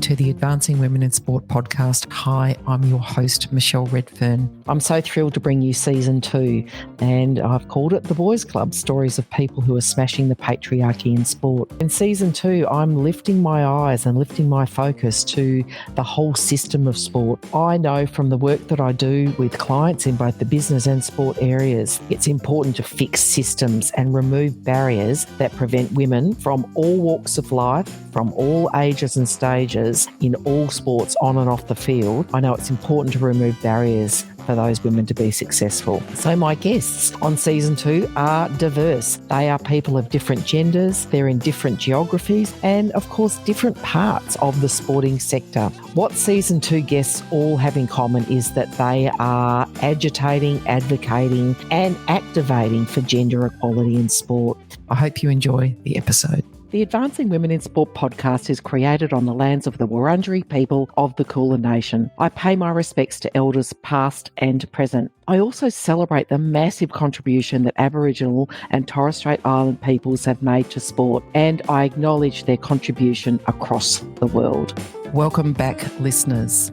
to the Advancing Women in Sport podcast. Hi, I'm your host, Michelle Redfern. I'm so thrilled to bring you season 2, and I've called it The Boys Club, stories of people who are smashing the patriarchy in sport. In season 2, I'm lifting my eyes and lifting my focus to the whole system of sport. I know from the work that I do with clients in both the business and sport areas, it's important to fix systems and remove barriers that prevent women from all walks of life, from all ages and stages, in all sports on and off the field. I know it's important to remove barriers for those women to be successful. So my guests on season 2 are diverse. They are people of different genders, they're in different geographies, and of course different parts of the sporting sector. What season 2 guests all have in common is that they are agitating, advocating, and activating for gender equality in sport. I hope you enjoy the episode. The Advancing Women in Sport podcast is created on the lands of the Wurundjeri people of the Kulin Nation. I pay my respects to elders past and present. I also celebrate the massive contribution that Aboriginal and Torres Strait Island peoples have made to sport, and I acknowledge their contribution across the world. Welcome back, listeners.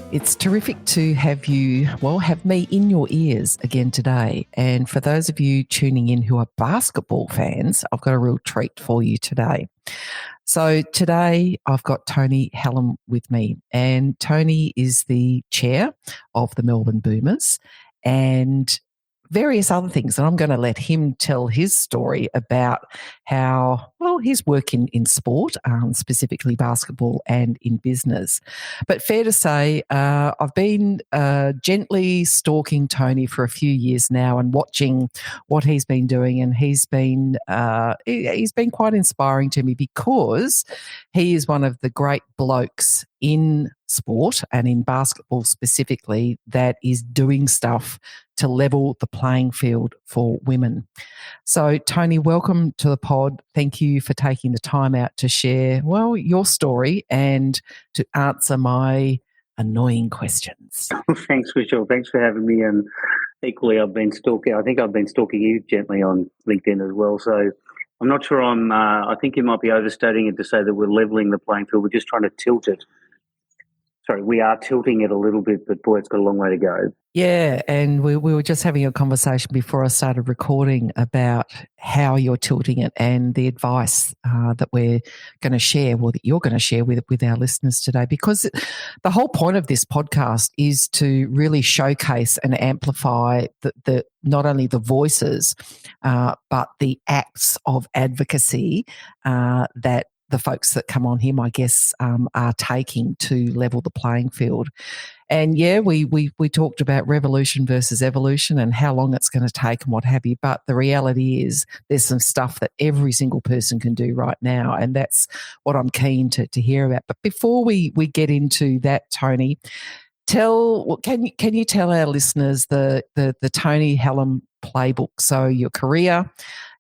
It's terrific to have me in your ears again today. And for those of you tuning in who are basketball fans, I've got a real treat for you today. So today I've got Tony Hallam with me, and Tony is the chair of the Melbourne Boomers and various other things. And I'm going to let him tell his story about how, his work in sport, specifically basketball, and in business. But fair to say, I've been gently stalking Tony for a few years now and watching what he's been doing, and he's been quite inspiring to me because he is one of the great blokes in sport and in basketball specifically that is doing stuff to level the playing field for women. So, Tony, welcome to the pod. Thank you for taking the time out to share, your story and to answer my annoying questions. Thanks, Michelle. Thanks for having me. And equally, I've been stalking you gently on LinkedIn as well. So I'm not sure I think you might be overstating it to say that we're leveling the playing field. We're just trying to tilt it. Sorry, we are tilting it a little bit, but boy, it's got a long way to go. Yeah, and we were just having a conversation before I started recording about how you're tilting it and the advice that we're going to share, that you're going to share with our listeners today, because the whole point of this podcast is to really showcase and amplify the not only the voices but the acts of advocacy that the folks that come on here, my guests, are taking to level the playing field. And we talked about revolution versus evolution and how long it's going to take and what have you. But the reality is there's some stuff that every single person can do right now. And that's what I'm keen to hear about. But before we get into that, Tony, can you tell our listeners the Tony Hallam playbook? So your career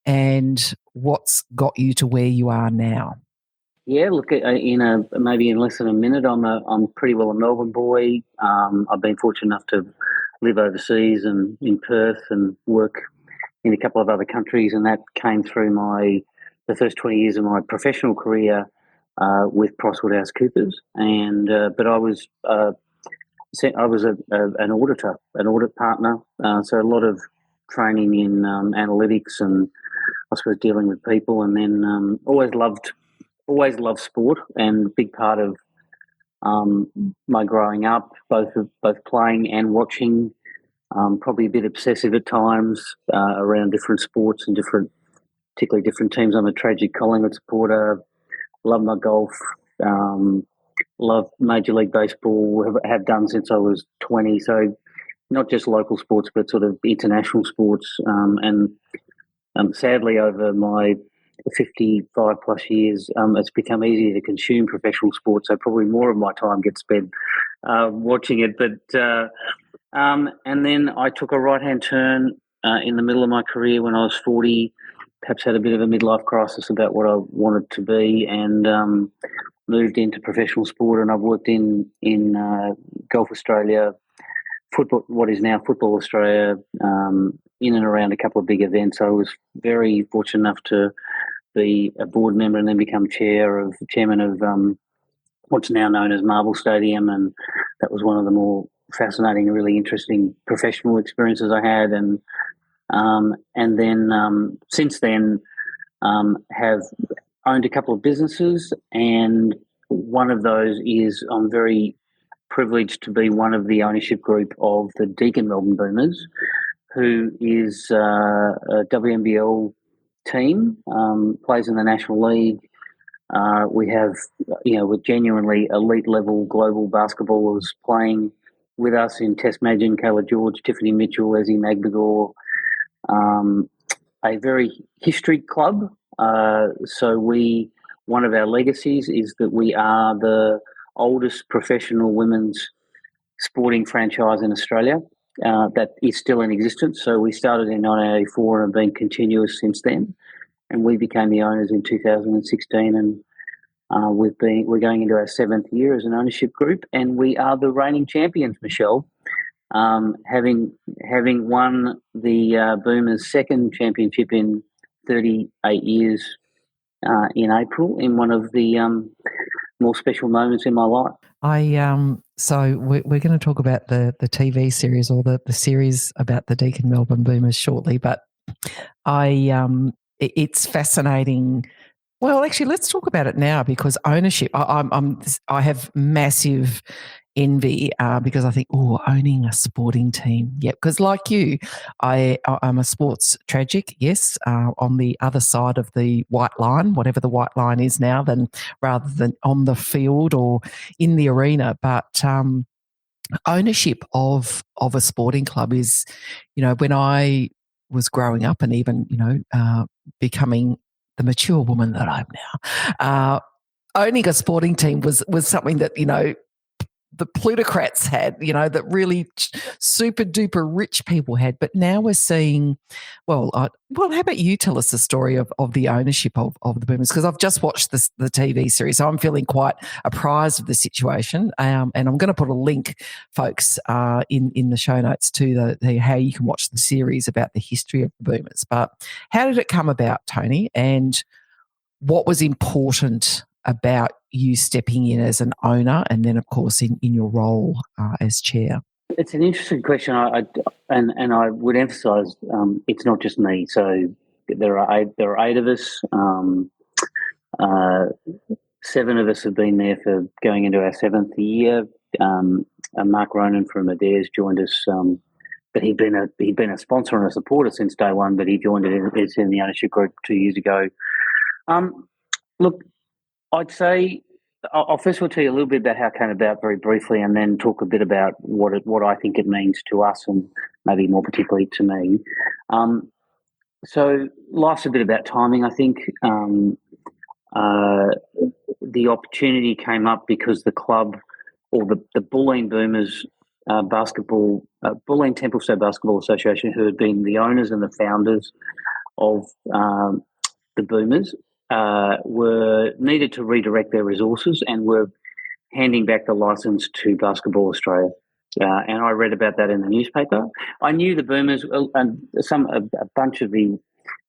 and what's got you to where you are now. Yeah, look, maybe in less than a minute, I'm pretty well a Melbourne boy. I've been fortunate enough to live overseas and in Perth and work in a couple of other countries, and that came through the first 20 years of my professional career with PricewaterhouseCoopers. And but I was an auditor, an audit partner, so a lot of training in analytics and I suppose dealing with people, and then always loved sport, and a big part of my growing up, both playing and watching, probably a bit obsessive at times around different sports and particularly different teams. I'm a tragic Collingwood supporter, love my golf, love Major League Baseball, have done since I was 20, so not just local sports but sort of international sports, and sadly over my 55 plus years, it's become easier to consume professional sports, so probably more of my time gets spent watching it. But and then I took a right-hand turn in the middle of my career when I was 40, perhaps had a bit of a midlife crisis about what I wanted to be, and moved into professional sport. And I've worked in Golf Australia, football, what is now Football Australia, in and around a couple of big events. I was very fortunate enough to be a board member and then become chairman of what's now known as Marble Stadium, and that was one of the more fascinating and really interesting professional experiences I had. And then since then, have owned a couple of businesses, and one of those is I'm very privileged to be one of the ownership group of the Deakin Melbourne Boomers, who is a WNBL team, plays in the National League. We have, with genuinely elite level global basketballers playing with us in Tess Madgen, Kayla George, Tiffany Mitchell, Ezzy Magbagor, a very history club. One of our legacies is that we are the oldest professional women's sporting franchise in Australia that is still in existence. So we started in 1984 and have been continuous since then. And we became the owners in 2016, and we're going into our 7th year as an ownership group, and we are the reigning champions, Michelle, having won the Boomers' second championship in 38 years in April, in one of the more special moments in my life. So we're going to talk about the TV series, or the series about the Deakin Melbourne Boomers shortly, but it's fascinating. Well, actually, let's talk about it now, because ownership. I have massive envy because I think, owning a sporting team, yeah. Because like you, I'm a sports tragic, yes, on the other side of the white line, whatever the white line is now, rather than on the field or in the arena. But ownership of a sporting club is, when I was growing up and even becoming the mature woman that I'm now, owning a sporting team was something that the plutocrats had, that really super duper rich people had. But now we're seeing, how about you tell us the story of the ownership of the Boomers? Because I've just watched the TV series, so I'm feeling quite apprised of the situation. And I'm going to put a link, folks, in the show notes to the how you can watch the series about the history of the Boomers. But how did it come about, Tony? And what was important about you stepping in as an owner, and then, of course, in your role as chair? It's an interesting question, and I would emphasise it's not just me. So there are 8 of us. 7 of us have been there for going into our 7th year. Mark Ronan from Adair's joined us, but he'd been a sponsor and a supporter since day one. But he joined us in the ownership group 2 years ago. Look, I'd say I'll first of all tell you a little bit about how it came about very briefly, and then talk a bit about what I think it means to us, and maybe more particularly to me. So life's a bit about timing, I think. The opportunity came up because the club, or the Bulleen Boomers Bulleen Templestowe Basketball Association, who had been the owners and the founders of the Boomers, were needed to redirect their resources and were handing back the license to Basketball Australia. And I read about that in the newspaper. I knew the Boomers, and a bunch of the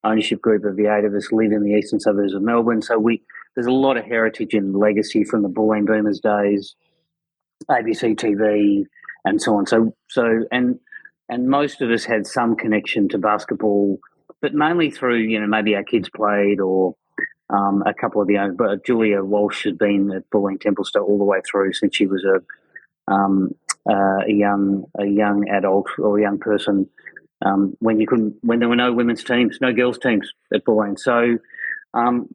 ownership group of the 8 of us live in the eastern suburbs of Melbourne, so there's a lot of heritage and legacy from the Bulleen Boomers days, ABC TV, and so on. So and most of us had some connection to basketball, but mainly through maybe our kids played, or a couple of the owners. But Julia Walsh has been at Bulleen Templestowe all the way through since she was a young adult or a young person, when there were no women's teams, no girls' teams at Bulleen. So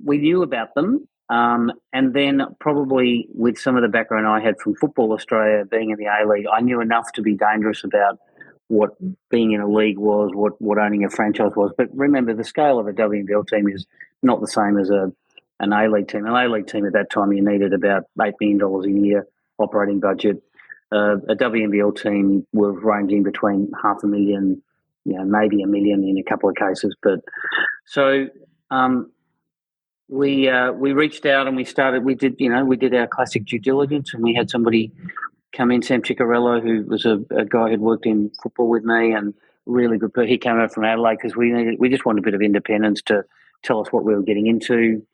we knew about them. And then probably with some of the background I had from Football Australia, being in the A-League, I knew enough to be dangerous about what being in a league was, what owning a franchise was. But remember, the scale of a WNBL team is not the same as an A-League team. An A-League team at that time, you needed about $8 million a year operating budget. A WNBL team was ranging between $500,000, maybe $1 million in a couple of cases. But so we reached out and we did our classic due diligence, and we had somebody come in, Sam Ciccarello, who was a guy who'd worked in football with me, and really good. He came out from Adelaide because we just wanted a bit of independence to tell us what we were getting into.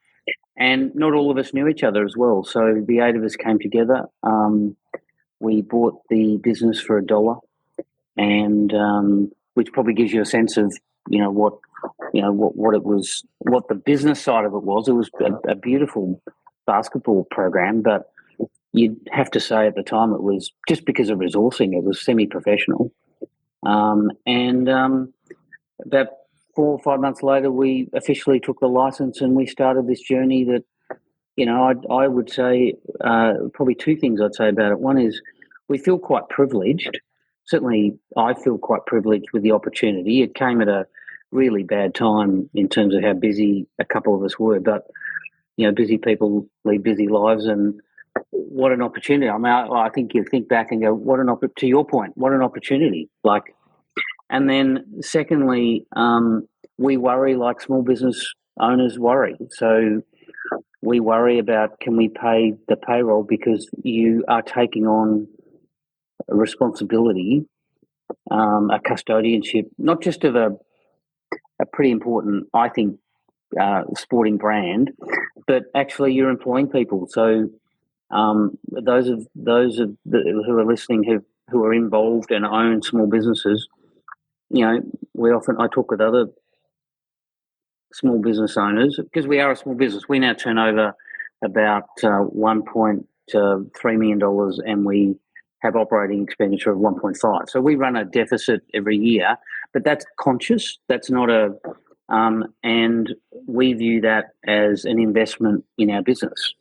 And not all of us knew each other as well. So the 8 of us came together. We bought the business for $1, and which probably gives you a sense of what it was, what the business side of it was. It was a beautiful basketball program, but you'd have to say at the time it was, just because of resourcing, it was semi-professional. And about 4 or 5 months later, we officially took the license and we started this journey that, I would say probably 2 things I'd say about it. One is we feel quite privileged. Certainly I feel quite privileged with the opportunity. It came at a really bad time in terms of how busy a couple of us were, but, busy people lead busy lives, and what an opportunity. I mean, I think you think back and go, to your point, what an opportunity. And then secondly, we worry like small business owners worry. So we worry about, can we pay the payroll, because you are taking on a responsibility, a custodianship, not just of a pretty important, I think, sporting brand, but actually you're employing people. So those who are listening who are involved and own small businesses, I talk with other small business owners, because we are a small business. We now turn over about $1.3 million, and we have operating expenditure of 1.5. So we run a deficit every year, but that's conscious. That's not and we view that as an investment in our business.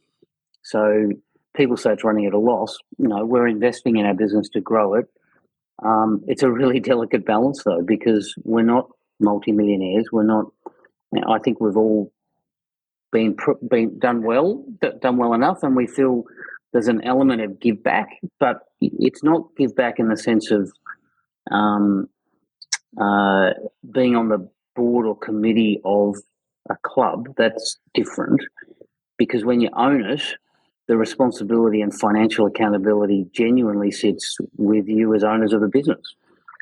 So people say it's running at a loss. We're investing in our business to grow it. It's a really delicate balance, though, because we're not multimillionaires. We're not. I think we've all been done well enough, and we feel there's an element of give back, but it's not give back in the sense of being on the board or committee of a club. That's different, because when you own it, the responsibility and financial accountability genuinely sits with you as owners of the business.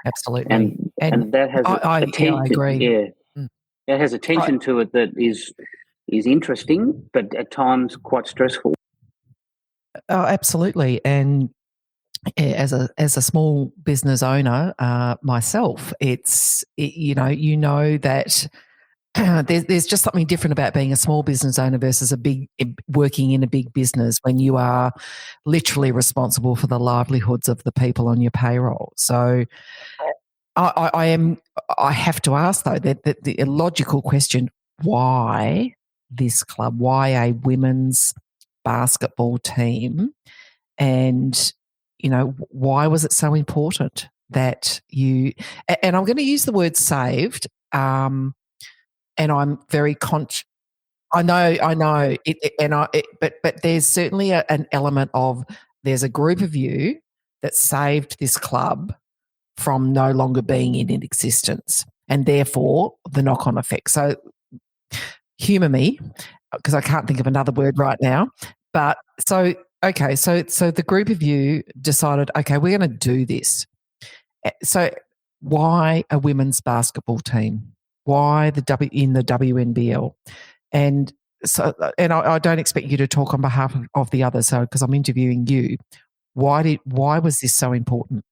Absolutely. And that has I agree. Yeah, it has a tension to it that is interesting, but at times quite stressful. Oh, absolutely. And as a small business owner myself, you know that there's just something different about being a small business owner versus working in a big business, when you are literally responsible for the livelihoods of the people on your payroll. So I have to ask, though, that the logical question: why this club? Why a women's basketball team? And why was it so important that you? And I'm going to use the word saved. And I'm very conscious. I know, but there's certainly an element of, there's a group of you that saved this club from no longer being in existence, and therefore the knock-on effect. So humour me, because I can't think of another word right now. But so the group of you decided, okay, we're going to do this. So why a women's basketball team? Why in the WNBL? And so, and I don't expect you to talk on behalf of the others, so because I'm interviewing you. Why was this so important?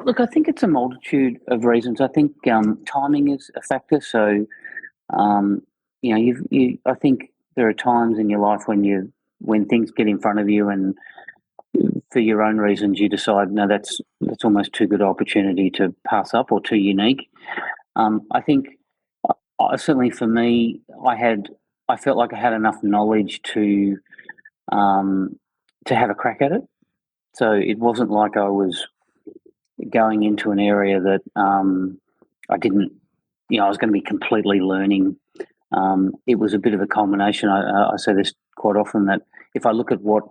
Look, I think it's a multitude of reasons. I think timing is a factor. So, I think there are times in your life when things get in front of you, and for your own reasons you decide, no, that's almost too good an opportunity to pass up, or too unique. I think certainly for me, I felt like I had enough knowledge to have a crack at it. So it wasn't like I was going into an area that I didn't, I was going to be completely learning. It was a bit of a culmination. I say this quite often, that if I look at what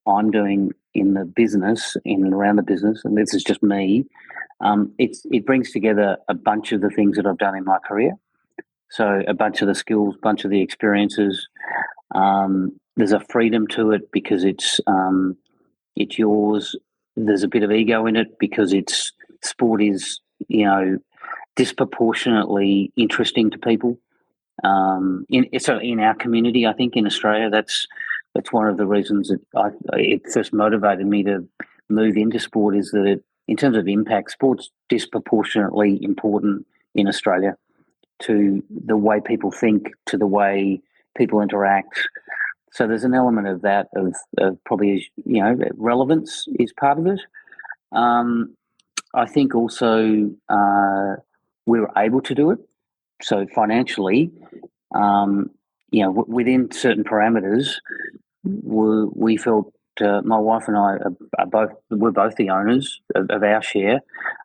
I'm doing in the business, in and around the business, and this is just me, it brings together a bunch of the things that I've done in my career. So a bunch of the skills, bunch of the experiences. There's a freedom to it because it's yours. There's a bit of ego in it because sport is, disproportionately interesting to people. in our community. I think in Australia, that's one of the reasons that it first motivated me to move into sport, is that in terms of impact, sport's disproportionately important in Australia to the way people think, to the way people interact. So there's an element of that, of probably, relevance is part of it. I think also we were able to do it. So financially, within certain parameters, we felt, my wife and I we're both the owners of our share,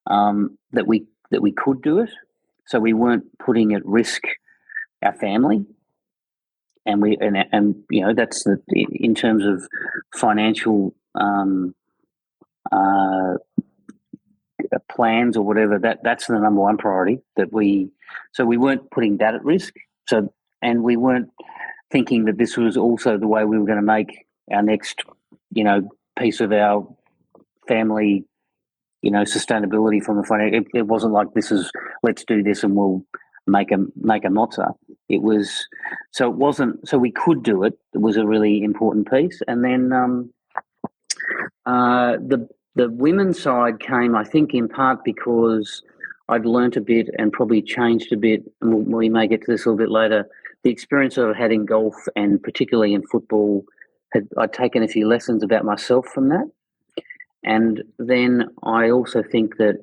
that we could do it. So we weren't putting at risk our family, and that's in terms of financial plans or whatever. That's the number one priority. So we weren't putting that at risk. So, and we weren't thinking that this was also the way we were going to make our next, piece of our family, sustainability from the financial. It wasn't like let's do this and we'll make a mozza. It was, so it wasn't, so we could do it. It was a really important piece. And then the women's side came, I think, in part because I'd learnt a bit and probably changed a bit, and we may get to this a little bit later. The experience I've had in golf, and particularly in football, I'd taken a few lessons about myself from that. And then I also think that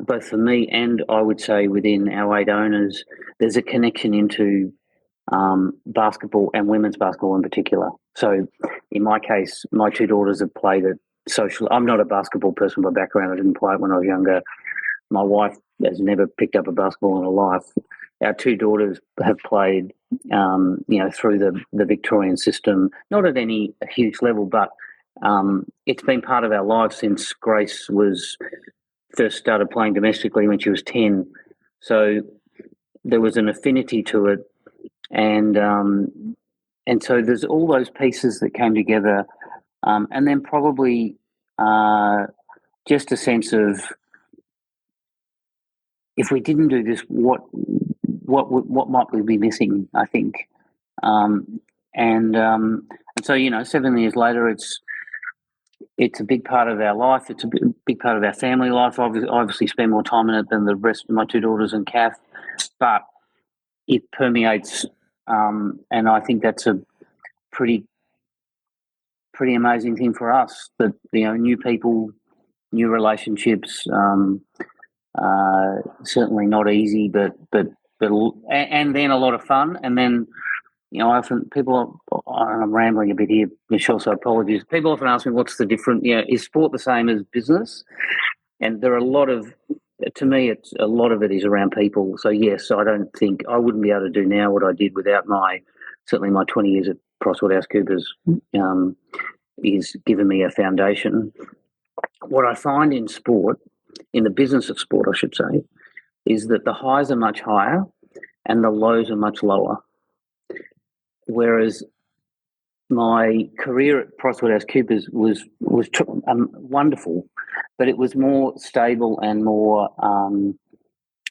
both for me and I would say within our 8 owners, there's a connection into basketball and women's basketball in particular. So in my case, my 2 daughters have played it socially. I'm not a basketball person by background. I didn't play it when I was younger. My wife has never picked up a basketball in her life. Our 2 daughters have played, through the Victorian system, not at any huge level, but it's been part of our lives since Grace first started playing domestically when she was 10. So there was an affinity to it, and so there's all those pieces that came together, and then probably just a sense of, if we didn't do this, what might we be missing? I think, and so 7 years later, it's a big part of our life. It's a big part of our family life. I obviously spend more time in it than the rest of my 2 daughters and Kath, but it permeates, and I think that's a pretty amazing thing for us. That new people, new relationships. Certainly not easy, but and then a lot of fun. And then often I'm rambling a bit here, Michelle, so apologies. People often ask me, what's the difference? Is sport the same as business? And there are to me, it's a lot of it is around people. So yes, I don't think I wouldn't be able to do now what I did without certainly my 20 years at PricewaterhouseCoopers is given me a foundation. What I find in sport, in the business of sport, I should say, is that the highs are much higher and the lows are much lower. Whereas my career at PricewaterhouseCoopers was wonderful, but it was more stable and more on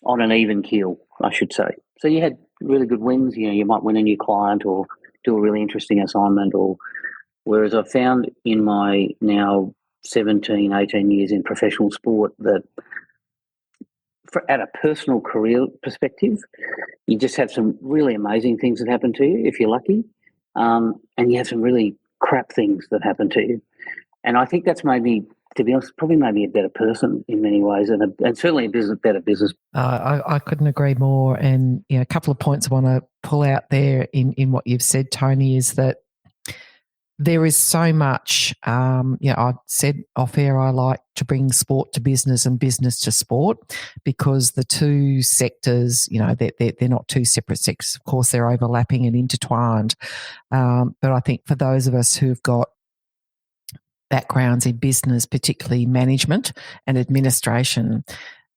an even keel, I should say. So you had really good wins. You might win a new client or do a really interesting assignment. Whereas I found in my now 17, 18 years in professional sport that at a personal career perspective, you just have some really amazing things that happen to you if you're lucky, and you have some really crap things that happen to you. And I think that's made me, to be honest, probably made me a better person in many ways, and certainly a better business. I couldn't agree more. And a couple of points I want to pull out there in what you've said, Tony, is that there is so much, I said off air, I like to bring sport to business and business to sport, because the two sectors, they're not two separate sectors. Of course, they're overlapping and intertwined. But I think for those of us who've got backgrounds in business, particularly management and administration,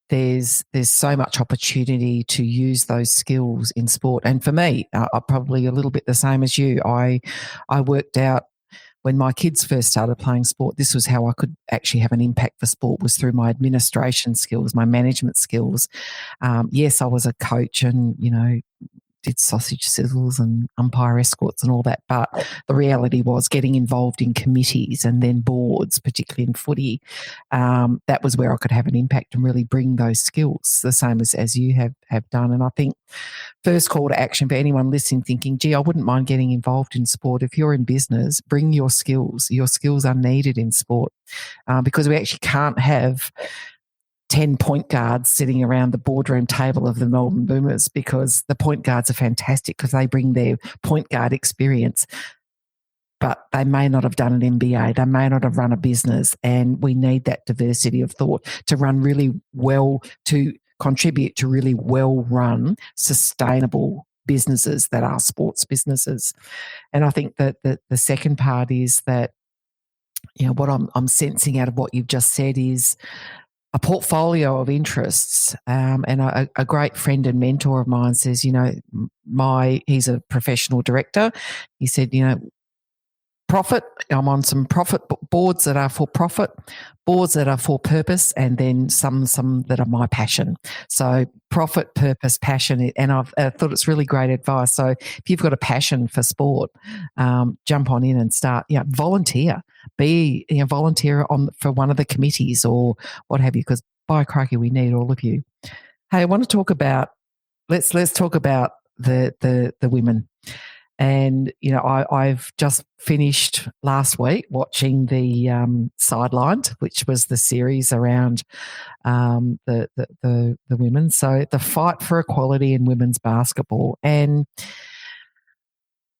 there's so much opportunity to use those skills in sport. And for me, I'm probably a little bit the same as you. I worked out when my kids first started playing sport, this was how I could actually have an impact for sport, was through my administration skills, my management skills. Yes, I was a coach and, did sausage sizzles and umpire escorts and all that. But the reality was getting involved in committees and then boards, particularly in footy, that was where I could have an impact and really bring those skills, the same as you have done. And I think first call to action for anyone listening thinking, gee, I wouldn't mind getting involved in sport. If you're in business, bring your skills. Your skills are needed in sport because we actually can't have 10 point guards sitting around the boardroom table of the Melbourne Boomers, because the point guards are fantastic because they bring their point guard experience, but they may not have done an MBA. They may not have run a business, and we need that diversity of thought to run really well, to contribute to really well-run, sustainable businesses that are sports businesses. And I think that the second part is that, what I'm sensing out of what you've just said is a portfolio of interests. And a great friend and mentor of mine says, he's a professional director. He said, profit. I'm on some profit boards that are for profit, boards that are for purpose, and then some that are my passion. So profit, purpose, passion, and I've thought it's really great advice. So if you've got a passion for sport, jump on in and start. Volunteer. Be volunteer for one of the committees or what have you. Because by crikey, we need all of you. Hey, I want to talk about. Let's talk about the women. And, I've just finished last week watching the Sidelined, which was the series around the women. So the fight for equality in women's basketball. And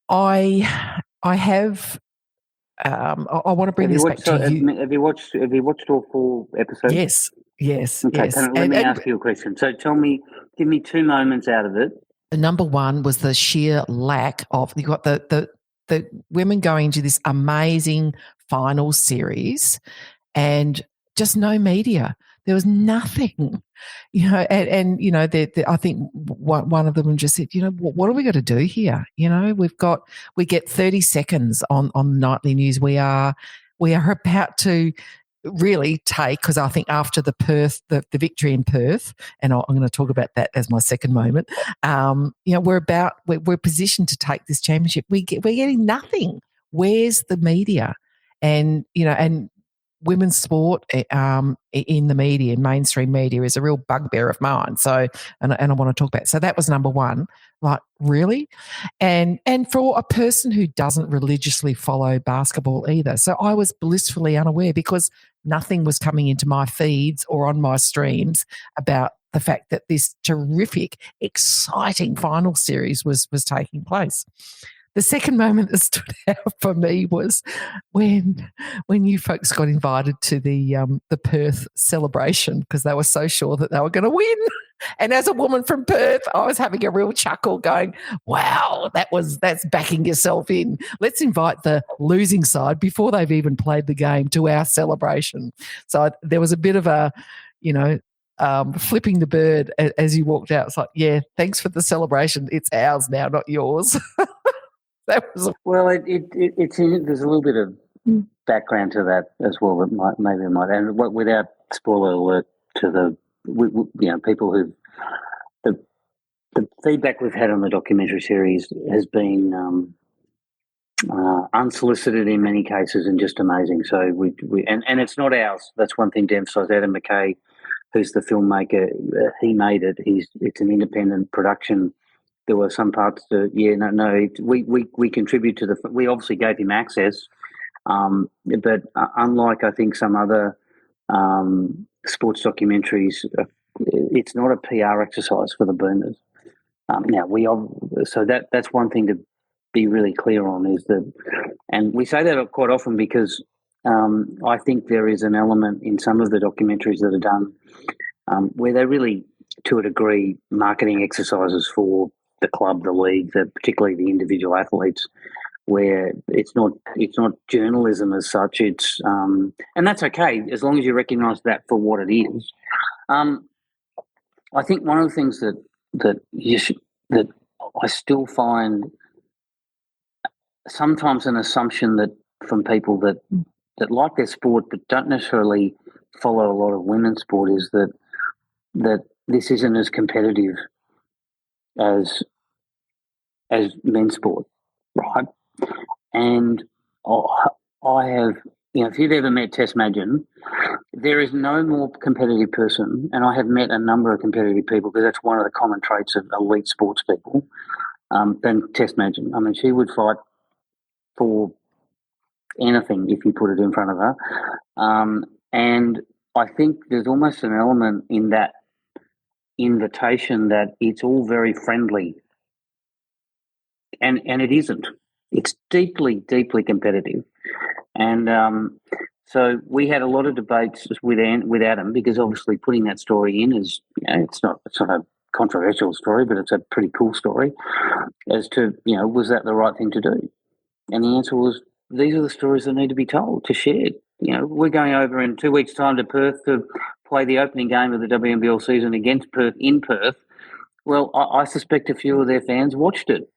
I have. I want to bring this back to you. Have you watched all 4 episodes? Yes. Okay, yes. Let me ask you a question. So give me 2 moments out of it. Number one was the sheer lack of, you got the women going to this amazing final series and just no media. There was nothing, and I think one of them just said, what are we going to do here? We get 30 seconds on nightly news. We are about to really take, because I think after the victory in Perth, and I'm going to talk about that as my second moment. We're positioned to take this championship. We're getting nothing. Where's the media? And women's sport in the media, mainstream media, is a real bugbear of mine. So, and I want to talk about it. So that was number one. Like, really? And for a person who doesn't religiously follow basketball either. So I was blissfully unaware because nothing was coming into my feeds or on my streams about the fact that this terrific, exciting final series was taking place. The second moment that stood out for me was when you folks got invited to the Perth celebration, because they were so sure that they were going to win. And as a woman from Perth, I was having a real chuckle going, wow, that's backing yourself in. Let's invite the losing side before they've even played the game to our celebration. So there was a bit of a, flipping the bird as you walked out. It's like, yeah, thanks for the celebration. It's ours now, not yours. Well, it's there's a little bit of background to that as well that might, and without spoiler alert to the people who the feedback we've had on the documentary series has been unsolicited in many cases and just amazing. So and it's not ours. That's one thing to emphasise. Adam McKay, who's the filmmaker, he made it. It's an independent production. There were some parts we contribute to we obviously gave him access, but unlike I think some other sports documentaries, it's not a PR exercise for the Boomers. So that's one thing to be really clear on, is that, and we say that quite often because I think there is an element in some of the documentaries that are done where they're really, to a degree, marketing exercises for the club, the league, particularly the individual athletes, where it's not journalism as such. It's and that's okay as long as you recognise that for what it is. I think one of the things that I still find sometimes an assumption that from people that like their sport but don't necessarily follow a lot of women's sport is that this isn't as competitive as as men's sport, right? And I have, if you've ever met Tess Madgen, there is no more competitive person, and I have met a number of competitive people because that's one of the common traits of elite sports people, than Tess Madgen. I mean, she would fight for anything if you put it in front of her. And I think there's almost an element in that invitation that it's all very friendly. And it isn't. It's deeply, deeply competitive. And so we had a lot of debates with Adam, because obviously putting that story in is, it's not a controversial story, but it's a pretty cool story as to, was that the right thing to do? And the answer was, these are the stories that need to be told, to share. We're going over in 2 weeks' time to Perth to play the opening game of the WNBL season against Perth in Perth. Well, I suspect a few of their fans watched it.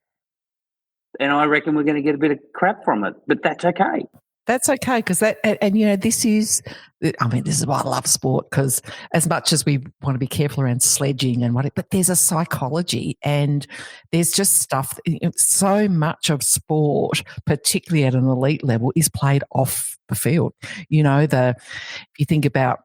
And I reckon we're going to get a bit of crap from it, but that's okay. That's okay, because this is why I love sport, because as much as we want to be careful around sledging and but there's a psychology, and there's just stuff. So much of sport, particularly at an elite level, is played off the field. If you think about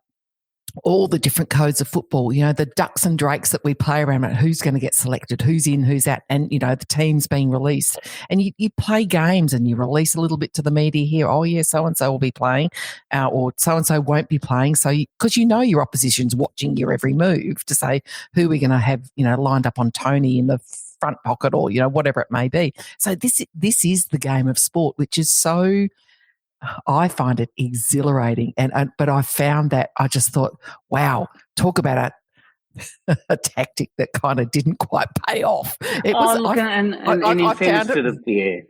all the different codes of football, the ducks and drakes that we play around, who's going to get selected, who's in, who's out, and, the teams being released. And you play games and you release a little bit to the media here. Oh, yeah, so-and-so will be playing, or so-and-so won't be playing. So, because your opposition's watching your every move to say who we're going to have, lined up on Tony in the front pocket, or, whatever it may be. So this is the game of sport, which is so... I find it exhilarating, but I found that I just thought, wow, talk about a tactic that kind of didn't quite pay off. In fairness to the,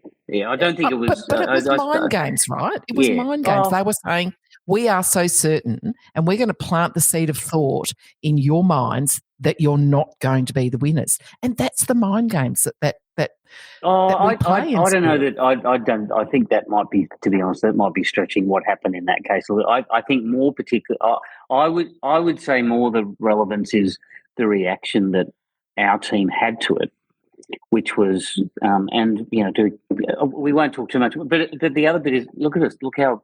I don't think it was. But it was mind games, right? It was mind games. They were saying, we are so certain, and we're going to plant the seed of thought in your minds that you're not going to be the winners, and that's the mind games that I don't know that I don't. I think that might be, to be honest, that might be stretching what happened in that case. I think more particular. I would say more the relevance is the reaction that our team had to it, which was we won't talk too much, but the other bit is, look at us, look how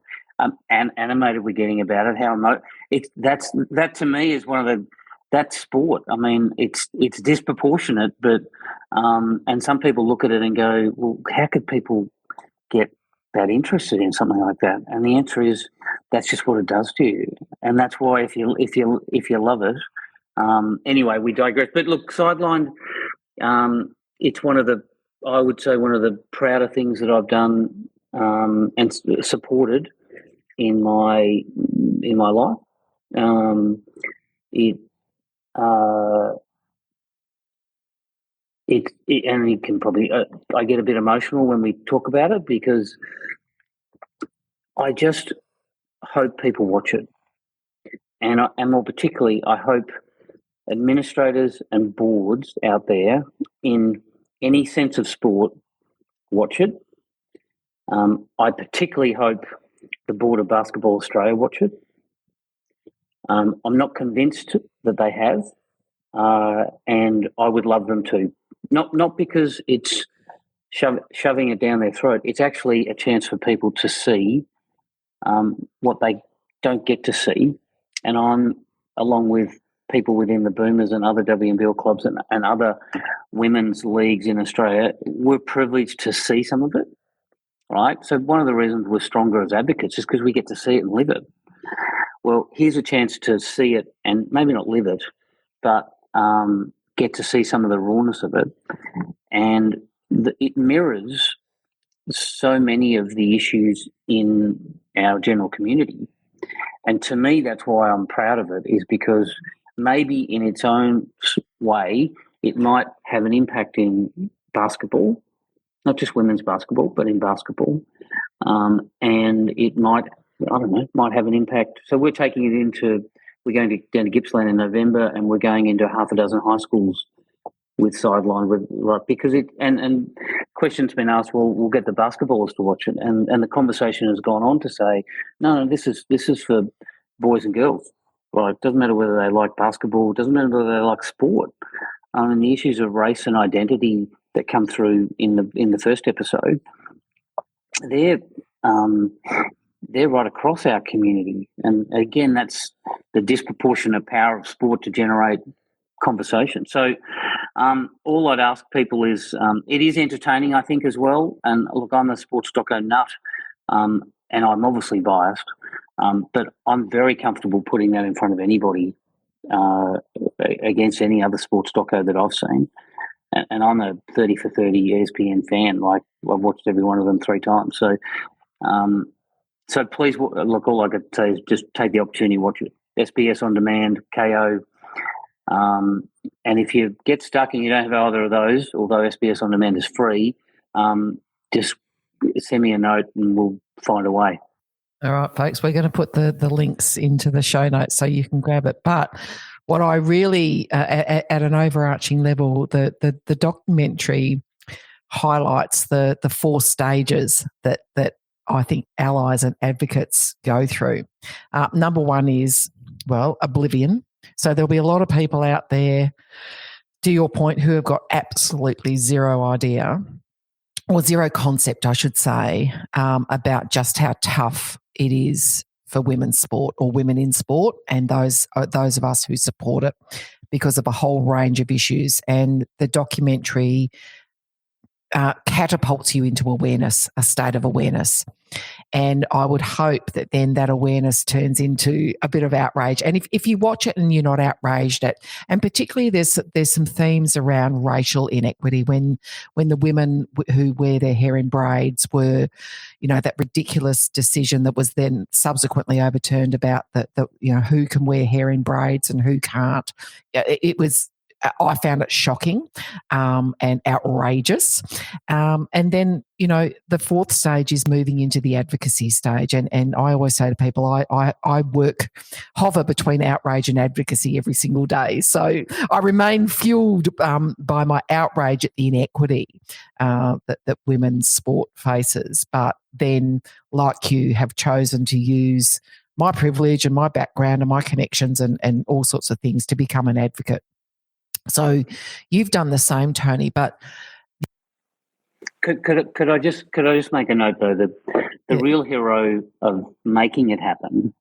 animated we're getting about it. How that to me is one of the. That's sport. I mean, it's disproportionate, but and some people look at it and go, well, how could people get that interested in something like that? And the answer is, that's just what it does to you, and that's why if you love it. Anyway, we digress. But look, sidelined. It's one of the prouder things that I've done and supported in my life. And you can probably, I get a bit emotional when we talk about it, because I just hope people watch it, and more particularly, I hope administrators and boards out there in any sense of sport watch it. I particularly hope the board of Basketball Australia watch it. I'm not convinced that they have, and I would love them to. Not because it's shoving it down their throat. It's actually a chance for people to see what they don't get to see. And I'm, along with people within the Boomers and other WNBL clubs and other women's leagues in Australia, we're privileged to see some of it, right? So one of the reasons we're stronger as advocates is because we get to see it and live it. Well, here's a chance to see it and maybe not live it, but get to see some of the rawness of it. And it mirrors so many of the issues in our general community. And to me, that's why I'm proud of it, is because maybe in its own way, it might have an impact in basketball, not just women's basketball, but in basketball. And it might, might have an impact. So we're taking it we're going down to Gippsland in November, and we're going into half a dozen high schools with sideline, because and questions been asked. Well, we'll get the basketballers to watch it, and the conversation has gone on to say, no, this is for boys and girls. Right? It doesn't matter whether they like basketball. It doesn't matter whether they like sport. And the issues of race and identity that come through in the first episode, they're right across our community, and again, that's the disproportionate power of sport to generate conversation. So, all I'd ask people is, it is entertaining, I think, as well. And look, I'm a sports doco nut, and I'm obviously biased, but I'm very comfortable putting that in front of anybody against any other sports doco that I've seen. And I'm a 30 for 30 ESPN fan. Like, I've watched every one of them 3 times. So please, look, all I could say is just take the opportunity to watch it. SBS On Demand, KO. And if you get stuck and you don't have either of those, although SBS On Demand is free, just send me a note and we'll find a way. All right, folks, we're going to put the links into the show notes so you can grab it. But what I really, at an overarching level, the documentary highlights the 4 stages that I think allies and advocates go through. Number 1 is, well, oblivion. So there'll be a lot of people out there, to your point, who have got absolutely zero idea, or zero concept, I should say, about just how tough it is for women's sport or women in sport, and those of us who support it, because of a whole range of issues. And the documentary catapults you into awareness, a state of awareness. And I would hope that then that awareness turns into a bit of outrage. And if you watch it and you're not outraged at, and particularly there's some themes around racial inequity when the women who wear their hair in braids were, that ridiculous decision that was then subsequently overturned about the who can wear hair in braids and who can't. It was, I found it shocking and outrageous. And then, the 4th stage is moving into the advocacy stage. And I always say to people, I hover between outrage and advocacy every single day. So I remain fueled by my outrage at the inequity that women's sport faces. But then, like you, have chosen to use my privilege and my background and my connections and all sorts of things to become an advocate. So you've done the same, Tony, but could I just make a note though that the real hero of making it happen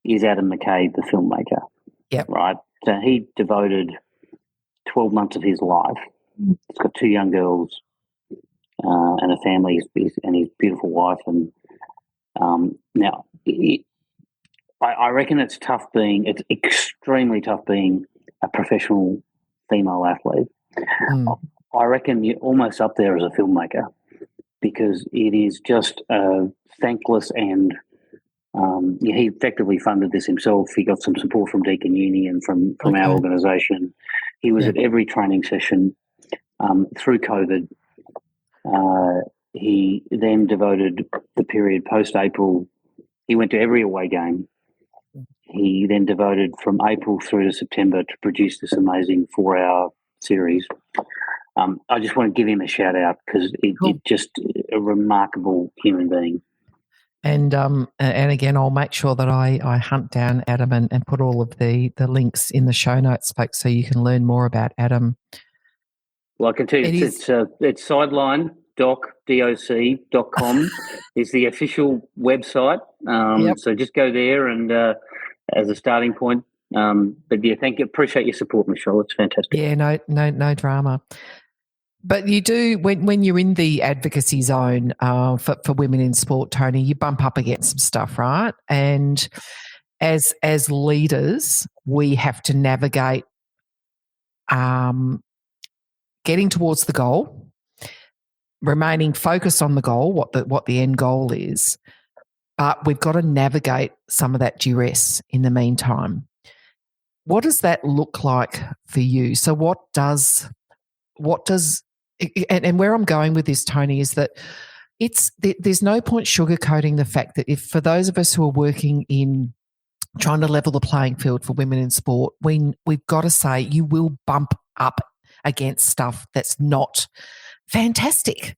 is Adam McKay, the filmmaker. Yeah. Right. So he devoted 12 months of his life. He's got 2 young girls and a family, and his beautiful wife. And now, I reckon it's extremely tough being a professional female athlete. I reckon you're almost up there as a filmmaker, because it is just thankless. And he effectively funded this himself. He got some support from Deakin Uni and from our organisation. He was at every training session through COVID. He then devoted the period post-April. He went to every away game. He then devoted from April through to September to produce this amazing 4-hour series. I just want to give him a shout out, because it just a remarkable human being. And again, I'll make sure that I hunt down Adam and put all of the links in the show notes, folks, so you can learn more about Adam. Well, I can tell you it's sideline doc.com is the official website. So just go there and as a starting point. But yeah, thank you. Appreciate your support, Michelle. It's fantastic. Yeah, no drama. But you do, when you're in the advocacy zone for women in sport, Tony, you bump up against some stuff, right? And as leaders, we have to navigate getting towards the goal, remaining focused on the goal, what the end goal is. But we've got to navigate some of that duress in the meantime. What does that look like for you? So what does and where I'm going with this, Tony, is that there's no point sugarcoating the fact that if, for those of us who are working in trying to level the playing field for women in sport, we've got to say you will bump up against stuff that's not fantastic.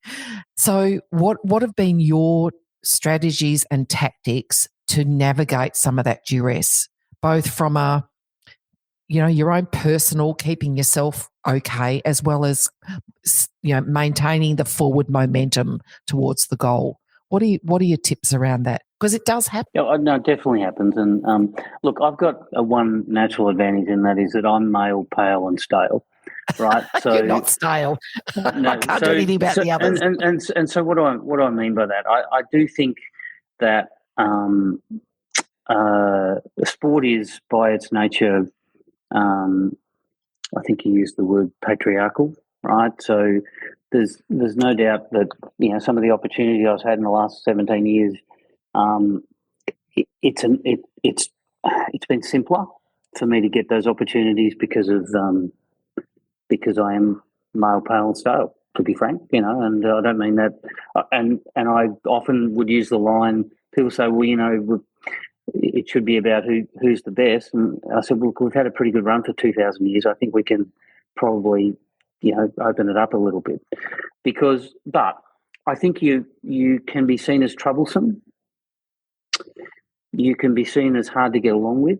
So what have been your strategies and tactics to navigate some of that duress, both from your own personal, keeping yourself okay, as well as, maintaining the forward momentum towards the goal. What are your tips around that? Because it does happen. Yeah, no, it definitely happens. And look, I've got one natural advantage, and that is that I'm male, pale, and stale. Right, so You're not stale. I can't do anything about the others. And so what I mean by that, I do think that sport is by its nature, I think you used the word patriarchal, right? So there's no doubt that some of the opportunity I've had in the last 17 years, it's been simpler for me to get those opportunities because I am male, pale, and stale. To be frank, and I don't mean that. And I often would use the line. People say, well, it should be about who's the best. And I said, well, we've had a pretty good run for 2,000 years. I think we can probably, open it up a little bit but I think you can be seen as troublesome. You can be seen as hard to get along with.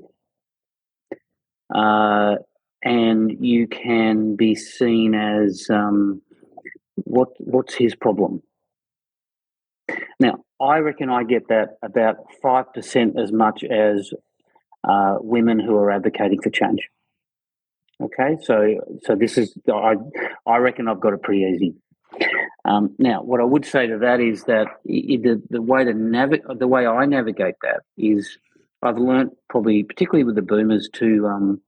And you can be seen as what's his problem? Now, I reckon I get that about 5% as much as women who are advocating for change. Okay, so this is I reckon I've got it pretty easy. Now, what I would say to that is that the way I navigate that is I've learnt probably, particularly with the boomers, to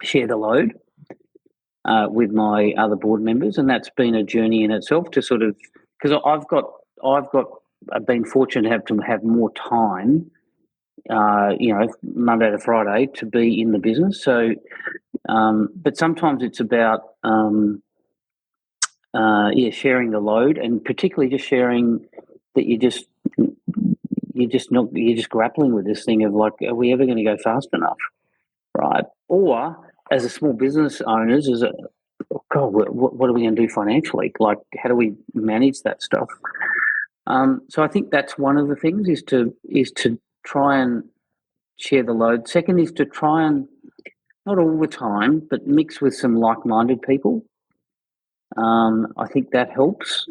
share the load with my other board members, and that's been a journey in itself to sort of, because I've been fortunate to have more time, Monday to Friday, to be in the business. So, but sometimes it's about sharing the load, and particularly just sharing that you're just grappling with this thing of like, are we ever going to go fast enough, right? Or as a small business owners, God, what are we going to do financially? Like, how do we manage that stuff? So I think that's one of the things is to try and share the load. Second is to try and, not all the time, but mix with some like-minded people. I think that helps.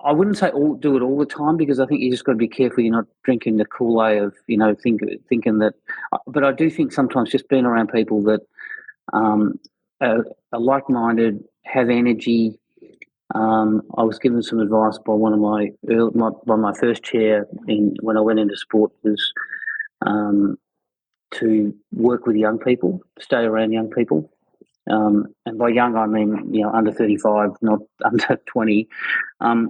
I wouldn't say do it all the time, because I think you just got to be careful you're not drinking the Kool-Aid of thinking that. But I do think sometimes just being around people that are like-minded, have energy. I was given some advice by one of my first chair when I went into sport was to work with young people, stay around young people. And by young, I mean, under 35, not under 20,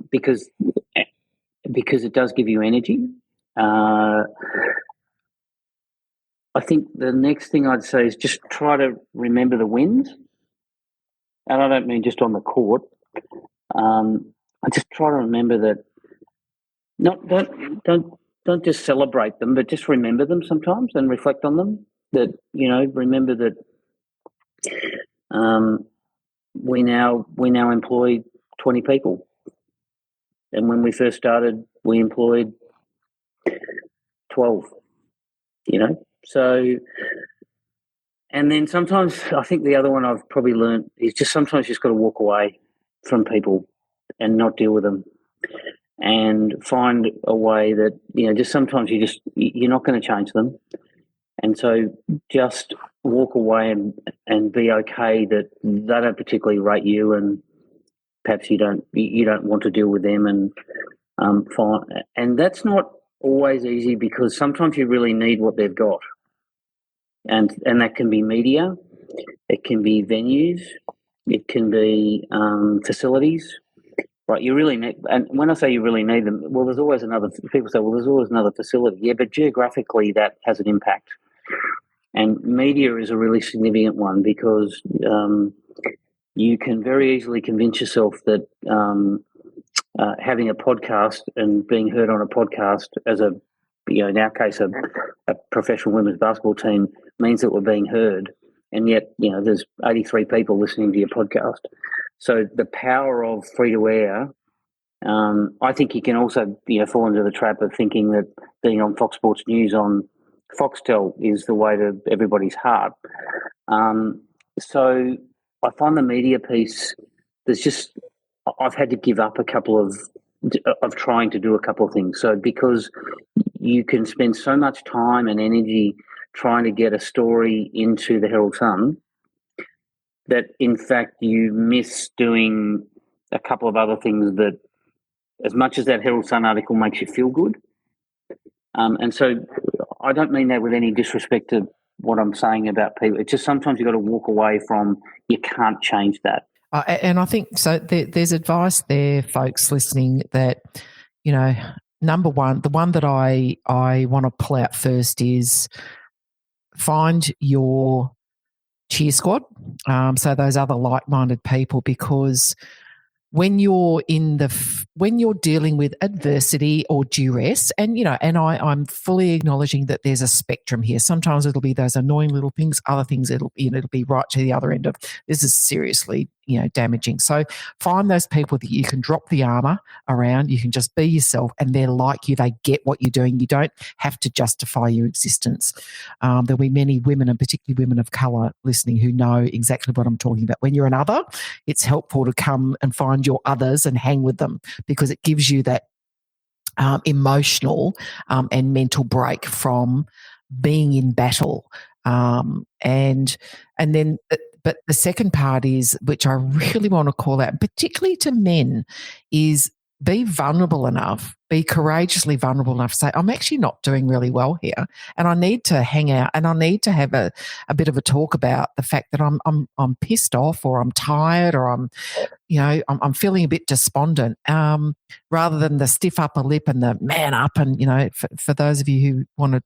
because it does give you energy. I think the next thing I'd say is just try to remember the wins. And I don't mean just on the court. I just try to remember that. Don't just celebrate them, but just remember them sometimes and reflect on them. That remember that we now employ 20 people, and when we first started, we employed 12. So. And then sometimes I think the other one I've probably learned is just sometimes you just got to walk away from people and not deal with them, and find a way that just sometimes you're not going to change them, and so just walk away and be okay that they don't particularly rate you, and perhaps you don't want to deal with them, and and that's not always easy, because sometimes you really need what they've got. And that can be media, it can be venues, it can be facilities, right? You really need, and when I say you really need them, well, there's always people say, well, there's always another facility. Yeah, but geographically that has an impact. And media is a really significant one, because you can very easily convince yourself that having a podcast and being heard on a podcast as in our case, a professional women's basketball team, means that we're being heard, and yet there's 83 people listening to your podcast. So the power of free to air, I think you can also fall into the trap of thinking that being on Fox Sports News on Foxtel is the way to everybody's heart. So I find the media piece, I've had to give up a couple of trying to do a couple of things. So because you can spend so much time and energy trying to get a story into the Herald Sun that, in fact, you miss doing a couple of other things that, as much as that Herald Sun article makes you feel good, and so I don't mean that with any disrespect to what I'm saying about people. It's just sometimes you've got to walk away from, you can't change that. And I think so. There's advice there, folks listening, that, you know, number one, the one that I want to pull out first is find your cheer squad. So those other like-minded people, because when you're when you're dealing with adversity or duress, and I'm fully acknowledging that there's a spectrum here. Sometimes it'll be those annoying little things, other things it'll be right to the other end of, this is seriously damaging. So find those people that you can drop the armor around. You can just be yourself, and they're like you. They get what you're doing. You don't have to justify your existence. There'll be many women, and particularly women of colour, listening who know exactly what I'm talking about. When you're an other, it's helpful to come and find your others and hang with them, because it gives you that emotional and mental break from being in battle. And then, but the second part is, which I really want to call out, particularly to men, is be vulnerable enough, be courageously vulnerable enough to say, I'm actually not doing really well here, and I need to hang out, and I need to have a bit of a talk about the fact that I'm pissed off, or I'm tired, or I'm feeling a bit despondent, rather than the stiff upper lip and the man up. And, for those of you who want to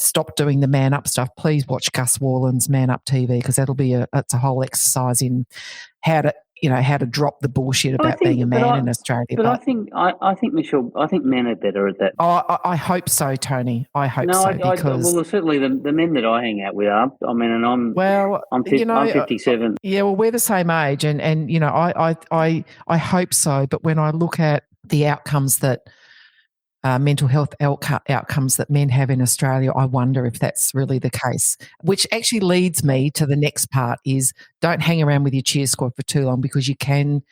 stop doing the man up stuff, please watch Gus Worland's Man Up TV, because it's a whole exercise in how to drop the bullshit about being a man in Australia. But I think, Michelle, I think men are better at that. I hope so, Tony. I hope so. Well, certainly the men that I hang out with are. I mean, and I'm 57. Yeah, well, we're the same age, and I hope so. But when I look at the outcomes that mental health outcomes that men have in Australia, I wonder if that's really the case. Which actually leads me to the next part: is don't hang around with your cheer squad for too long, because you can.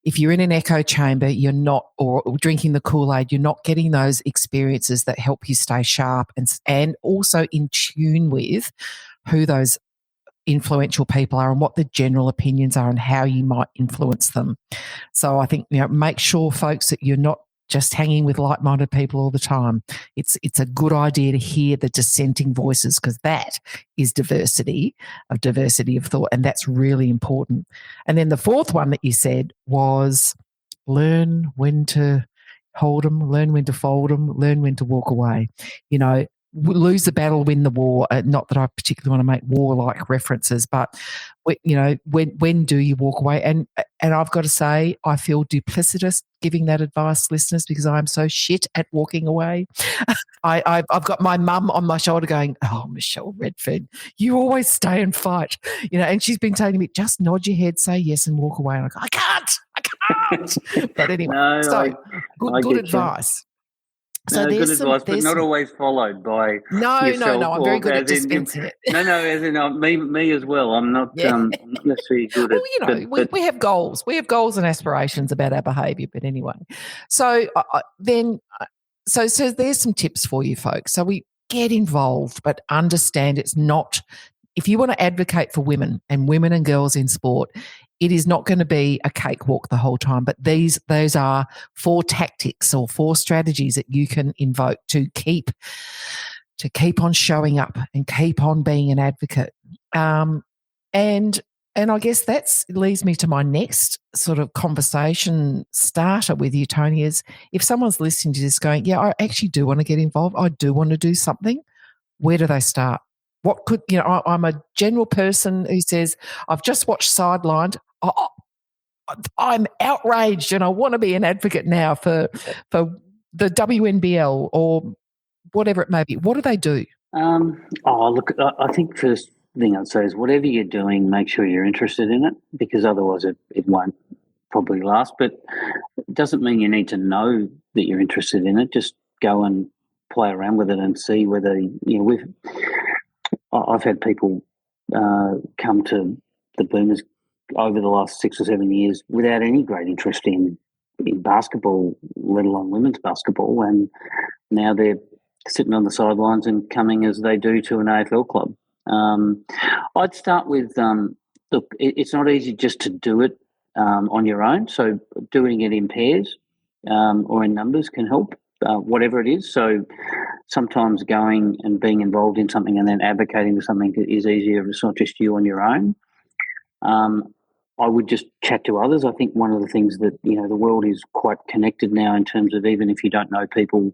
If you're in an echo chamber, you're not, or drinking the Kool-Aid, you're not getting those experiences that help you stay sharp and also in tune with who those influential people are and what the general opinions are and how you might influence them. So I think, make sure, folks, that you're not just hanging with like-minded people all the time. It's a good idea to hear the dissenting voices, because that is diversity of thought, and that's really important. And then the fourth one that you said was learn when to hold them, learn when to fold them, learn when to walk away. Lose the battle, win the war. Not that I particularly want to make war-like references, but when do you walk away? And I've got to say, I feel duplicitous giving that advice, listeners, because I'm so shit at walking away. I've got my mum on my shoulder going, "Oh, Michelle Redfern, you always stay and fight," and she's been telling me, just nod your head, say yes, and walk away. And I go, I can't. But anyway, good advice. So good advice, but not always followed by yourself. No. I'm very good at dispensing it. No, as in me as well. I'm not necessarily good at. Well, we have goals. We have goals and aspirations about our behaviour. But anyway, so so there's some tips for you, folks. So we get involved, but understand it's not. If you want to advocate for women and girls in sport, it is not going to be a cakewalk the whole time, but those are 4 tactics or 4 strategies that you can invoke to keep on showing up and keep on being an advocate. And I guess that leads me to my next sort of conversation starter with you, Tony, is if someone's listening to this going, yeah, I actually do want to get involved, I do want to do something, where do they start? What could, I'm a general person who says, I've just watched Sidelined. I'm outraged and I want to be an advocate now for the WNBL or whatever it may be. What do they do? Look, I think first thing I'd say is whatever you're doing, make sure you're interested in it, because otherwise it won't probably last. But it doesn't mean you need to know that you're interested in it. Just go and play around with it and see whether, I've had people come to the Boomers over the last 6 or 7 years without any great interest in basketball, let alone women's basketball, and now they're sitting on the sidelines and coming as they do to an AFL club. I'd start with, look, it's not easy just to do it on your own, so doing it in pairs or in numbers can help, whatever it is. So sometimes going and being involved in something and then advocating for something is easier if it's not just you on your own. I would just chat to others. I think one of the things that, the world is quite connected now in terms of, even if you don't know people,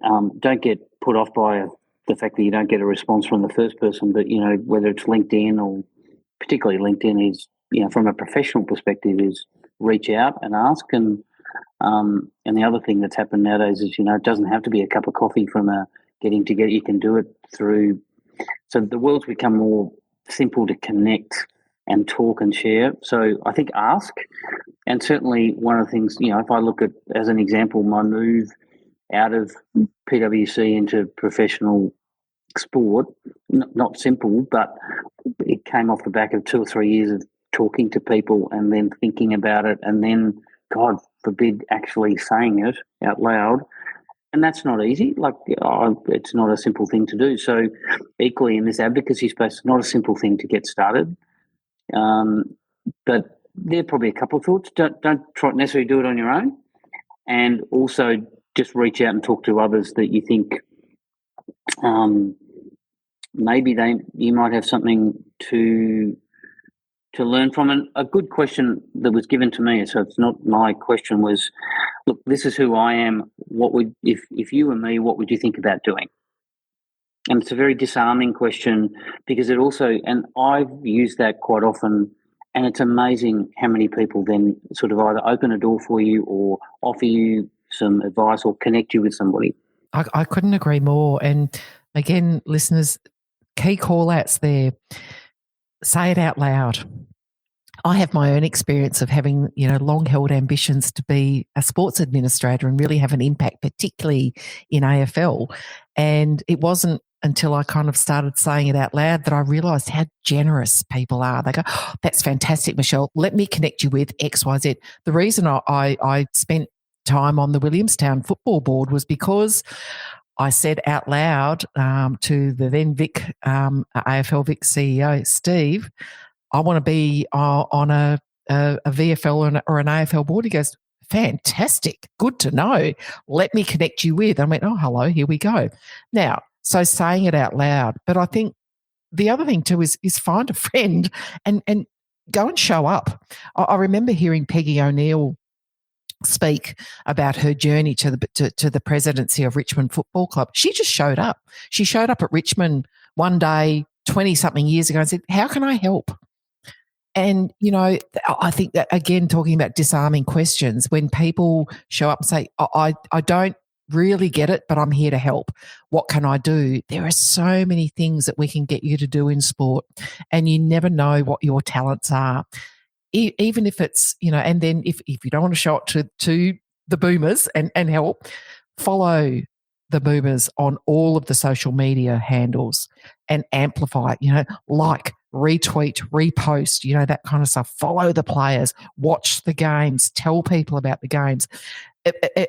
don't get put off by the fact that you don't get a response from the first person, but, whether it's LinkedIn, or particularly LinkedIn is, from a professional perspective, is reach out and ask. And the other thing that's happened nowadays is, it doesn't have to be a cup of coffee from a getting together. You can do it through. So the world's become more simple to connect and talk and share. So I think ask. And certainly one of the things, if I look at, as an example, my move out of PwC into professional sport, not simple, but it came off the back of 2 or 3 years of talking to people and then thinking about it, and then, God forbid, actually saying it out loud. And that's not easy. It's not a simple thing to do. So equally in this advocacy space, it's not a simple thing to get started. But there are probably a couple of thoughts. Don't try to necessarily do it on your own, and also just reach out and talk to others that you think maybe you might have something to learn from. And a good question that was given to me, so it's not my question, was, look, this is who I am. What would, if you were me, what would you think about doing? And it's a very disarming question, because it also, and I've used that quite often, and it's amazing how many people then sort of either open a door for you or offer you some advice or connect you with somebody. I couldn't agree more. And again, listeners, key call-outs there. Say it out loud. I have my own experience of having, long-held ambitions to be a sports administrator and really have an impact, particularly in AFL. And it wasn't until I kind of started saying it out loud that I realised how generous people are. They go, oh, that's fantastic, Michelle. Let me connect you with XYZ. The reason I spent time on the Williamstown Football Board was because I said out loud to the then AFL Vic CEO, Steve, I want to be on a VFL or an AFL board. He goes, fantastic, good to know. Let me connect you with. I went, oh, hello, here we go. Now, so saying it out loud. But I think the other thing too is find a friend and go and show up. I remember hearing Peggy O'Neill speak about her journey to the presidency of Richmond Football Club. She just showed up. She showed up at Richmond one day 20-something years ago and said, how can I help? And, I think that, again, talking about disarming questions, when people show up and say, I don't really get it, but I'm here to help. What can I do? There are so many things that we can get you to do in sport, and you never know what your talents are. Even if it's, and then if you don't want to show it to the Boomers and help, follow the Boomers on all of the social media handles and amplify it, like, retweet, repost, that kind of stuff. Follow the players, watch the games, tell people about the games.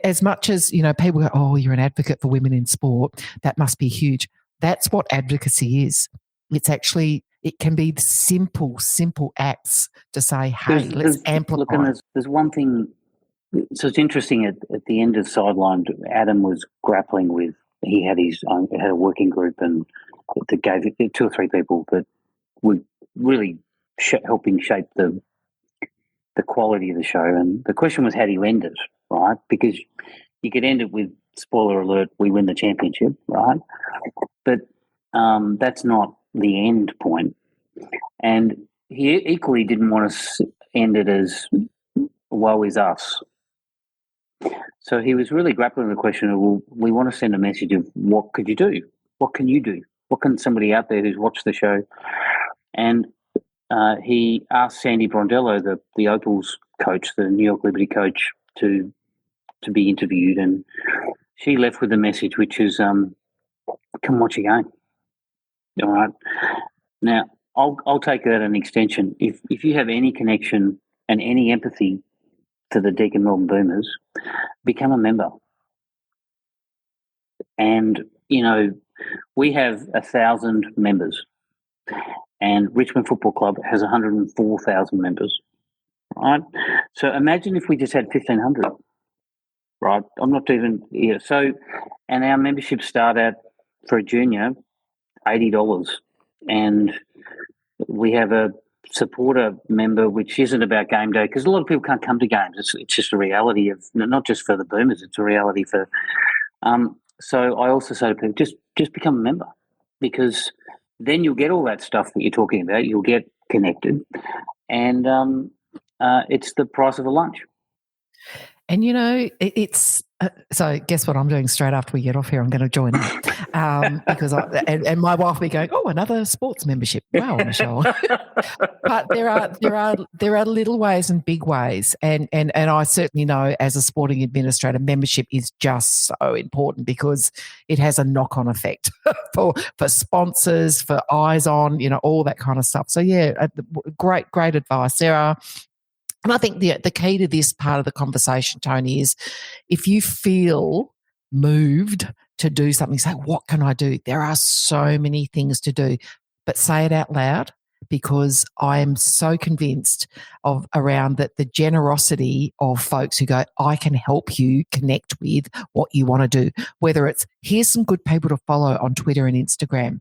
As much as, people go, oh, you're an advocate for women in sport, that must be huge. That's what advocacy is. It's actually, it can be simple acts to say, hey, let's amplify. Look, and there's one thing. So it's interesting, at the end of Sidelined, Adam was grappling with, he had had a working group, and that gave 2 or 3 people that were really helping shape the quality of the show. And the question was, how do you end it, right? Because you could end it with, spoiler alert, we win the championship, right? But that's not the end point. And he equally didn't want to end it as, woe is us. So he was really grappling with the question of, well, we want to send a message of, what could you do? What can you do? What can somebody out there who's watched the show? And he asked Sandy Brondello, the Opals coach, the New York Liberty coach, to be interviewed. And she left with a message, which is, come watch a game. All right. Now, I'll take that an extension. If you have any connection and any empathy to the Deakin Melbourne Boomers, become a member. And, we have 1,000 members, and Richmond Football Club has 104,000 members. Right? So imagine if we just had 1,500. Right? I'm not even here. So, and our memberships start at, for a junior, $80. And we have a supporter member, which isn't about game day, because a lot of people can't come to games. It's just a reality of, not just for the Boomers, it's a reality for. So I also say to people, just become a member, because then you'll get all that stuff that you're talking about. You'll get connected, and it's the price of a lunch. And, it's so guess what I'm doing straight after we get off here? I'm going to join up because and my wife will be going, oh, another sports membership. Wow, Michelle. But there are little ways and big ways. And I certainly know as a sporting administrator, membership is just so important because it has a knock-on effect for sponsors, for eyes on, all that kind of stuff. So, yeah, great advice, Sarah. And I think the key to this part of the conversation, Tony, is if you feel moved to do something, say, what can I do? There are so many things to do, but say it out loud, because I am so convinced around that the generosity of folks who go, I can help you connect with what you want to do, whether it's here's some good people to follow on Twitter and Instagram.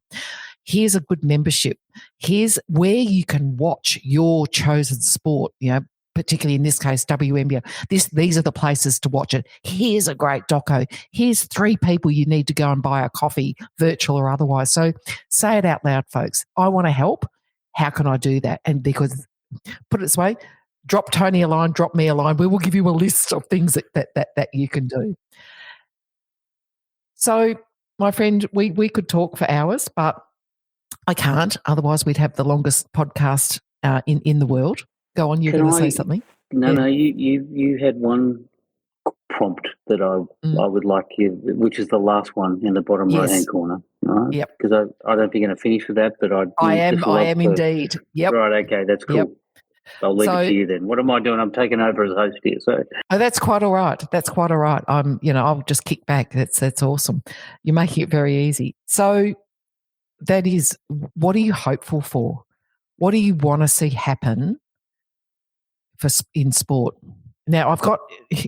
Here's a good membership. Here's where you can watch your chosen sport, particularly in this case, WNBA. These are the places to watch it. Here's a great doco. Here's 3 people you need to go and buy a coffee, virtual or otherwise. So say it out loud, folks. I want to help. How can I do that? And because, put it this way, drop Tony a line, drop me a line. We will give you a list of things that you can do. So, my friend, we could talk for hours, but I can't. Otherwise, we'd have the longest podcast in the world. Go on, you're going to say something? No, you had one prompt that I would like you, which is the last one in the bottom right-hand corner. Right? Yep. Because I don't think you're going to finish with that, but I am indeed. Yep. Right, okay, that's cool. Yep. I'll leave it to you then. What am I doing? I'm taking over as host here. So. Oh, that's quite all right. I'll just kick back. That's awesome. You're making it very easy. So that is, what are you hopeful for? What do you want to see happen in sport? Now, I've got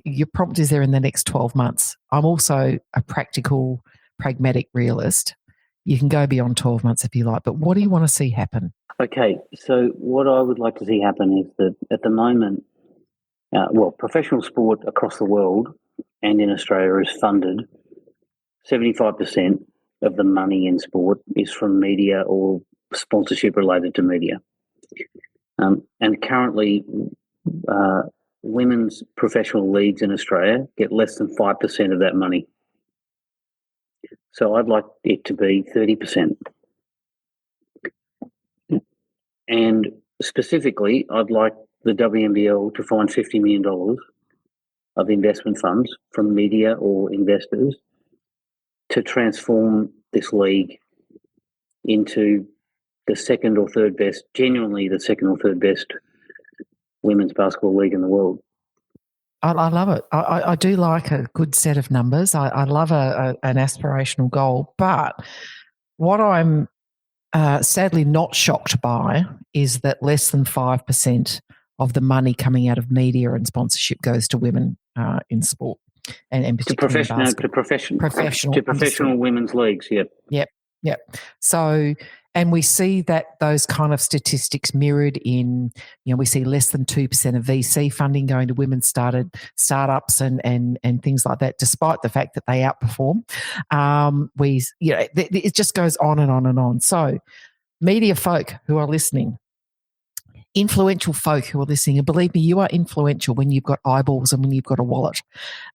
your prompt is there in the next 12 months. I'm also a practical, pragmatic realist. You can go beyond 12 months if you like, but what do you want to see happen? Okay, so what I would like to see happen is that at the moment, professional sport across the world and in Australia is funded 75% of the money in sport is from media or sponsorship related to media. And currently, women's professional leagues in Australia get less than 5% of that money. So I'd like it to be 30%. And specifically, I'd like the WNBL to find $50 million of investment funds from media or investors to transform this league into the second or third best, genuinely the second or third best women's basketball league in the world. I love it. I do like a good set of numbers. I love an aspirational goal. But what I'm sadly not shocked by is that less than 5% of the money coming out of media and sponsorship goes to women in sport, and particularly to professional women's leagues. Yep. So, and we see that those kind of statistics mirrored in, we see less than 2% of VC funding going to women-started startups and things like that, despite the fact that they outperform. It just goes on and on and on. So, media folk who are listening, influential folk who are listening, and believe me, you are influential when you've got eyeballs and when you've got a wallet.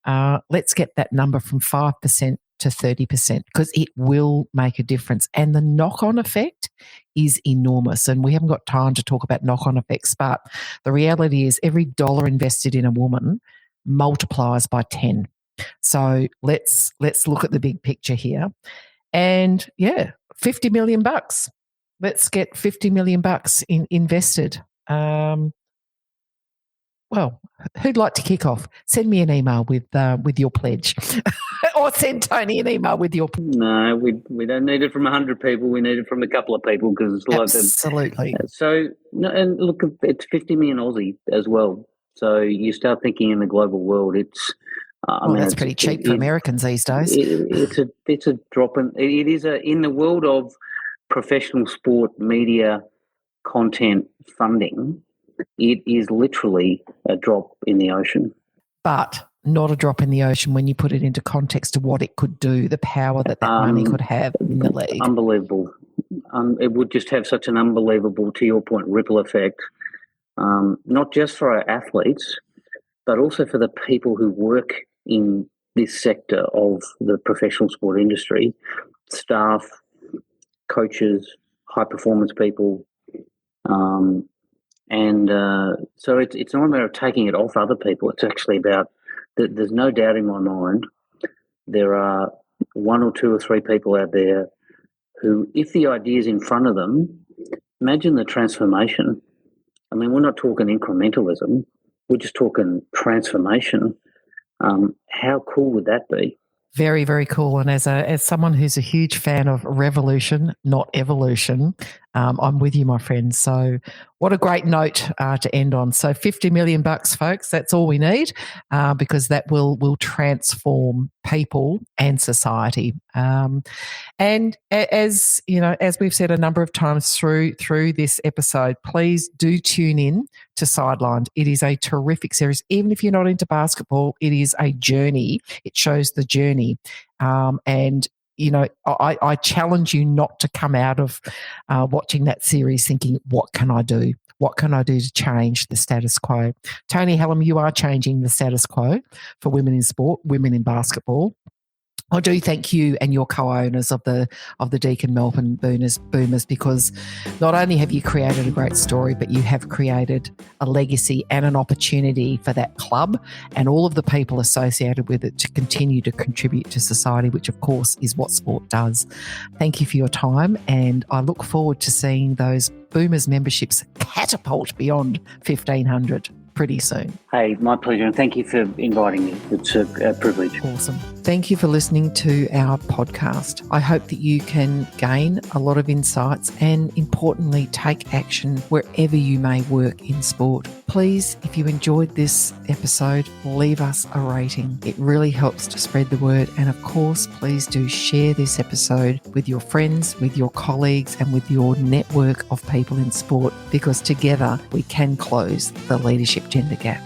Let's get that number from 5% to 30%, because it will make a difference. And the knock-on effect is enormous. And we haven't got time to talk about knock-on effects, but the reality is every dollar invested in a woman multiplies by 10. So let's look at the big picture here. And yeah, $50 million. Let's get $50 million invested. Well, who'd like to kick off? Send me an email with your pledge, or send Tony an email with your. No, we don't need it from 100 people. We need it from a couple of people because absolutely. So no, and look, it's 50 million Aussie as well. So you start thinking in the global world, it's. That's pretty cheap for Americans these days. It's a drop in. It is in the world of professional sport media content funding. It is literally a drop in the ocean. But not a drop in the ocean when you put it into context of what it could do, the power that money could have in the league. Unbelievable. It would just have such an unbelievable, to your point, ripple effect, not just for our athletes, but also for the people who work in this sector of the professional sport industry, staff, coaches, high-performance people. So it's not a matter of taking it off other people. It's actually about, there's no doubt in my mind, there are one or two or three people out there who, if the idea is in front of them, imagine the transformation. I mean, we're not talking incrementalism. We're just talking transformation. How cool would that be? Very, very cool. And as someone who's a huge fan of revolution, not evolution, I'm with you, my friend. So what a great note to end on. So $50 million, folks, that's all we need, because that will transform people and society. And as you know, as we've said a number of times through this episode, please do tune in to Sidelined. It is a terrific series. Even if you're not into basketball, it is a journey. It shows the journey. And you know, I challenge you not to come out of watching that series thinking, what can I do? What can I do to change the status quo? Tony Hallam, you are changing the status quo for women in sport, women in basketball. I do thank you and your co-owners of the Deakin Melbourne Boomers, because not only have you created a great story, but you have created a legacy and an opportunity for that club and all of the people associated with it to continue to contribute to society, which of course is what sport does. Thank you for your time, and I look forward to seeing those Boomers memberships catapult beyond 1,500 pretty soon. Hey, my pleasure, and thank you for inviting me. It's a privilege. Awesome. Thank you for listening to our podcast. I hope that you can gain a lot of insights and, importantly, take action wherever you may work in sport. Please, if you enjoyed this episode, leave us a rating. It really helps to spread the word. And of course, please do share this episode with your friends, with your colleagues, and with your network of people in sport, because together we can close the leadership gender gap.